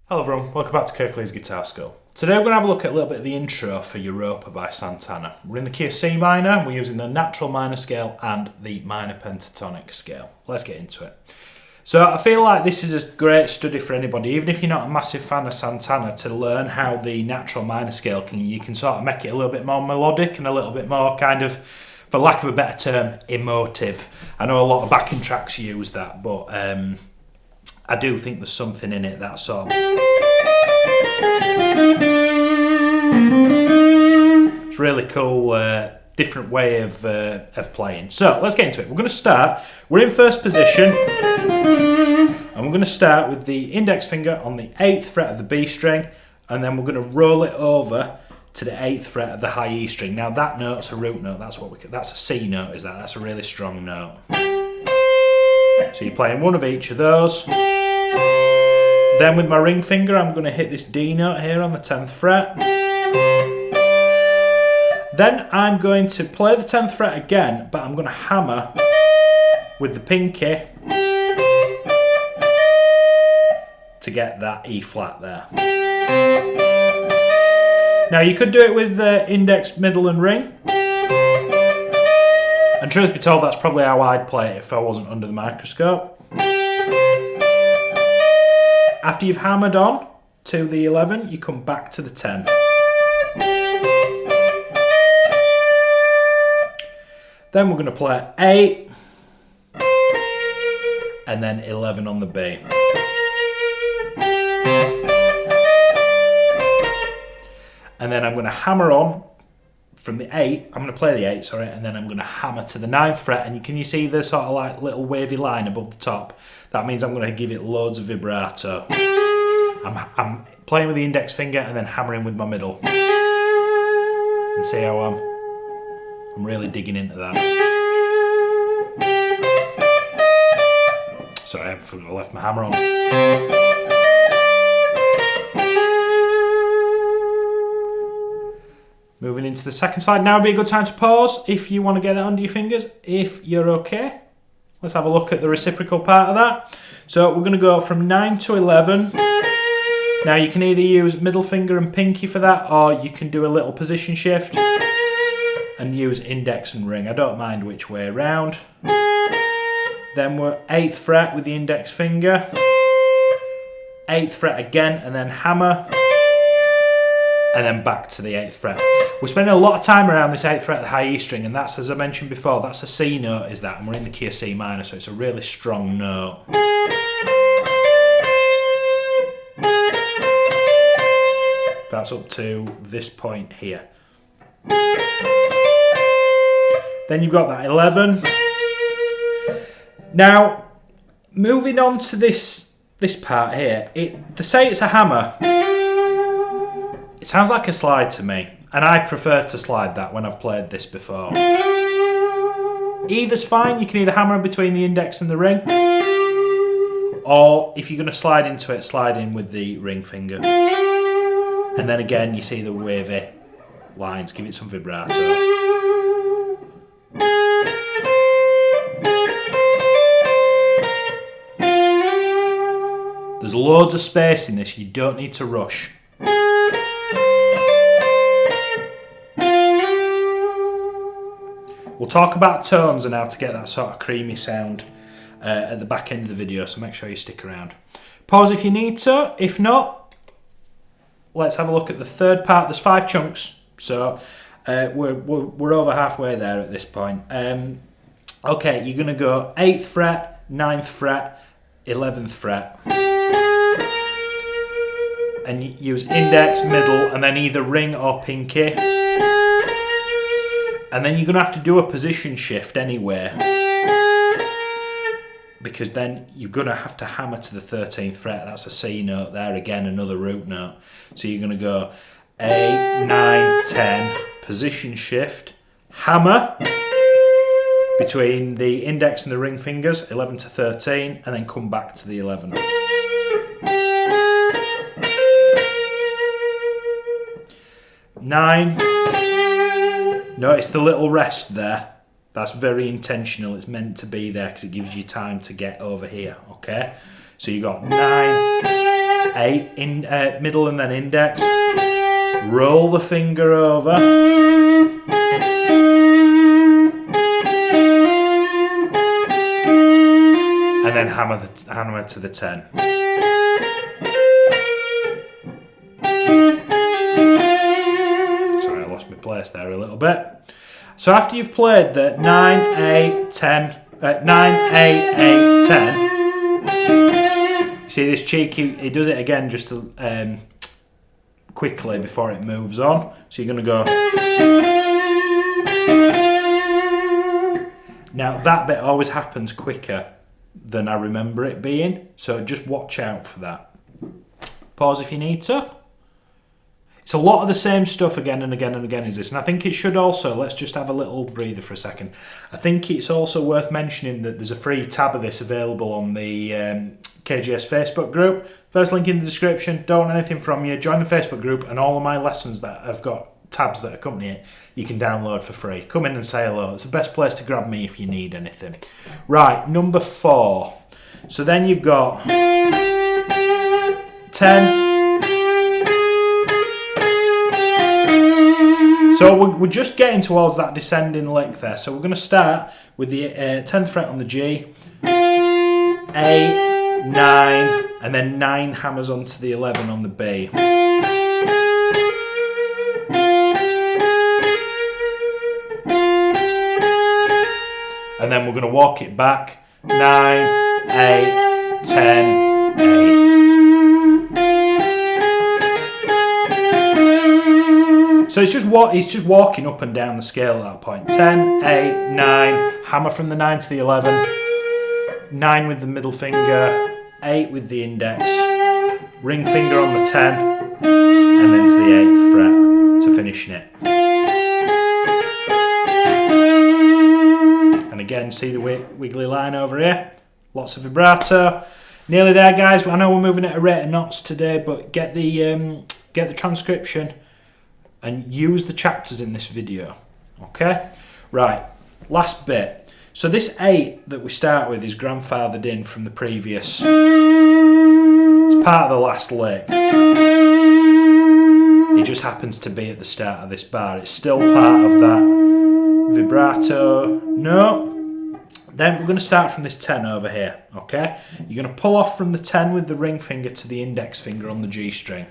Hello everyone, welcome back to Kirklees Guitar School. Today we're going to have a look at a little bit of the intro for Europa by Santana. We're in the key of C minor, we're using the natural minor scale and the minor pentatonic scale. Let's get into it. So I feel like this is a great study for anybody, even if you're not a massive fan of Santana, to learn how the natural minor scale you can sort of make it a little bit more melodic and a little bit more kind of, for lack of a better term, emotive. I know a lot of backing tracks use that, but I do think there's something in it that sort of... It's really cool, different way of playing. So let's get into it. We're going to start, we're in first position, and we're going to start with the index finger on the 8th fret of the B string, and then we're going to roll it over to the 8th fret of the high E string. Now that note's a root note, that's a C note, is that? That's a really strong note. So you're playing one of each of those. Then with my ring finger, I'm going to hit this D note here on the 10th fret. Then I'm going to play the 10th fret again, but I'm going to hammer with the pinky to get that E flat there. Now you could do it with the index, middle and ring. And truth be told, that's probably how I'd play it if I wasn't under the microscope. After you've hammered on to the 11, you come back to the 10. Then we're going to play 8 and then 11 on the B. And then I'm going to hammer on from the 8, I'm going to play the 8, sorry, and then I'm going to hammer to the 9th fret, and can you see the sort of like little wavy line above the top? That means I'm going to give it loads of vibrato. I'm playing with the index finger and then hammering with my middle. And see how I'm really digging into that. Sorry, I left my hammer on. Moving into the second side. Now would be a good time to pause if you want to get that under your fingers. If you're okay, let's have a look at the reciprocal part of that. So we're going to go from 9 to 11. Now you can either use middle finger and pinky for that, or you can do a little position shift and use index and ring. I don't mind which way around. Then we're 8th fret with the index finger. 8th fret again and then hammer. And then back to the 8th fret. We're spending a lot of time around this 8th fret of the high E string, and that's, as I mentioned before, that's a C note, is that, and we're in the key of C minor, so it's a really strong note. That's up to this point here. Then you've got that 11. Now, moving on to this part here, to say it's a hammer, it sounds like a slide to me, and I prefer to slide that when I've played this before. Either's fine, you can either hammer in between the index and the ring, or if you're going to slide into it, slide in with the ring finger. And then again, you see the wavy lines, give it some vibrato. There's loads of space in this, you don't need to rush. We'll talk about tones and how to get that sort of creamy sound at the back end of the video, so make sure you stick around. Pause if you need to. If not, let's have a look at the third part. There's 5 chunks, so we're over halfway there at this point. Okay, you're going to go 8th fret, 9th fret, 11th fret. And you use index, middle, and then either ring or pinky. And then you're going to have to do a position shift anyway, because then you're going to have to hammer to the 13th fret. That's a C note there, again another root note. So you're going to go 8, 9, 10, position shift, hammer between the index and the ring fingers, 11 to 13, and then come back to the 11. Nine. Notice the little rest there. That's very intentional. It's meant to be there because it gives you time to get over here, okay? So you got 9, 8 in middle and then index. Roll the finger over. And then hammer to the 10. Sorry, I lost my place there a little bit. So after you've played the 9, 8, 10, 9, 8, 8, 10, you see this cheeky, he does it again just to, quickly before it moves on. So you're going to go. Now that bit always happens quicker than I remember it being, so just watch out for that. Pause if you need to. It's a lot of the same stuff again and again and again is this, and I think it should also, let's just have a little breather for a second. I think it's also worth mentioning that there's a free tab of this available on the KGS Facebook group. First link in the description. Don't want anything from you. Join the Facebook group, and all of my lessons that have got tabs that accompany it, you can download for free. Come in and say hello. It's the best place to grab me if you need anything. Right, number 4. So then you've got 10. So we're just getting towards that descending lick there. So we're going to start with the 10th fret on the G, 8, 9, and then 9 hammers onto the 11 on the B. And then we're going to walk it back, 9, 8, 10, 8. So it's just walking up and down the scale at that point. 10, 8, 9, hammer from the 9 to the 11, 9 with the middle finger, 8 with the index, ring finger on the 10, and then to the 8th fret to finishing it. And again, see the wiggly line over here? Lots of vibrato. Nearly there, guys. I know we're moving at a rate of knots today, but get the transcription and use the chapters in this video, okay? Right, last bit. So this 8 that we start with is grandfathered in from the previous. It's part of the last lick. It just happens to be at the start of this bar. It's still part of that vibrato. No. Then we're going to start from this 10 over here, okay? You're going to pull off from the 10 with the ring finger to the index finger on the G string.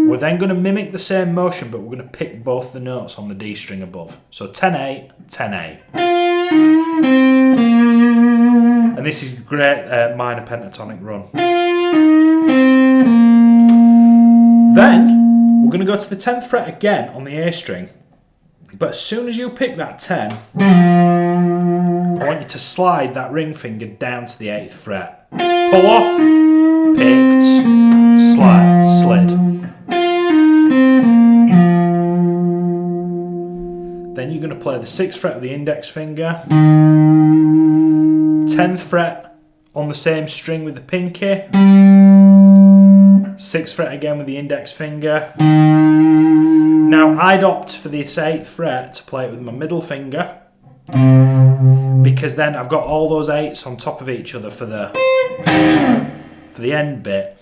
We're then going to mimic the same motion, but we're going to pick both the notes on the D string above. So 10-8, 10-8. And this is a great minor pentatonic run. Then, we're going to go to the 10th fret again on the A string. But as soon as you pick that 10, I want you to slide that ring finger down to the 8th fret. Pull off, picked, slide, slid. Then you're going to play the 6th fret of the index finger, 10th fret on the same string with the pinky, 6th fret again with the index finger. Now I'd opt for this 8th fret to play it with my middle finger, because then I've got all those 8s on top of each other for the end bit,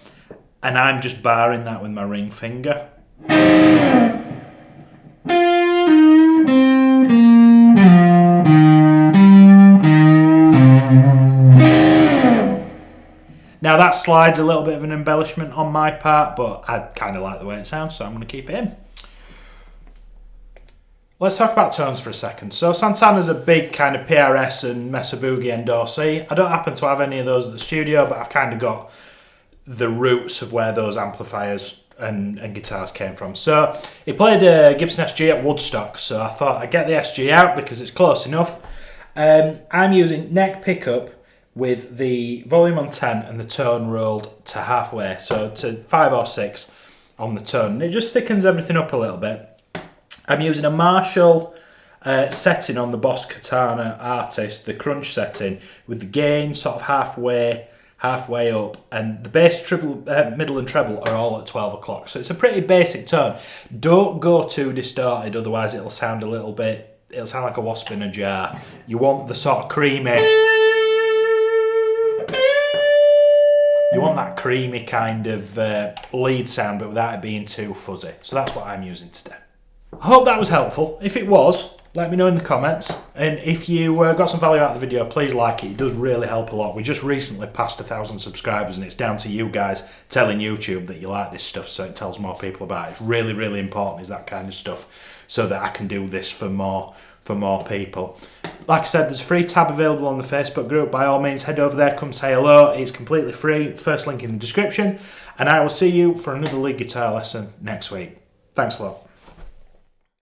and I'm just barring that with my ring finger. Now that slide's a little bit of an embellishment on my part, but I kind of like the way it sounds, so I'm going to keep it in. Let's talk about tones for a second. So Santana's a big kind of PRS and Mesa Boogie endorsee. I don't happen to have any of those at the studio, but I've kind of got the roots of where those amplifiers and guitars came from. So he played a Gibson SG at Woodstock, so I thought I'd get the SG out because it's close enough. I'm using neck pickup with the volume on 10 and the tone rolled to halfway, so to 5 or 6 on the tone. And it just thickens everything up a little bit. I'm using a Marshall setting on the Boss Katana Artist, the crunch setting, with the gain sort of halfway up, and the bass, treble, middle and treble are all at 12 o'clock. So it's a pretty basic tone. Don't go too distorted, otherwise it'll sound a little bit, it'll sound like a wasp in a jar. You want the sort of creamy You want that creamy kind of lead sound, but without it being too fuzzy. So that's what I'm using today. I hope that was helpful. If it was, let me know in the comments. And if you got some value out of the video, please like it. It does really help a lot. We just recently passed 1,000 subscribers, and it's down to you guys telling YouTube that you like this stuff, so it tells more people about it. It's really, really important, is that kind of stuff, so that I can do this for more people. Like I said, there's a free tab available on the Facebook group. By all means, head over there, come say hello. It's completely free. First link in the description. And I will see you for another lead guitar lesson next week. Thanks a lot.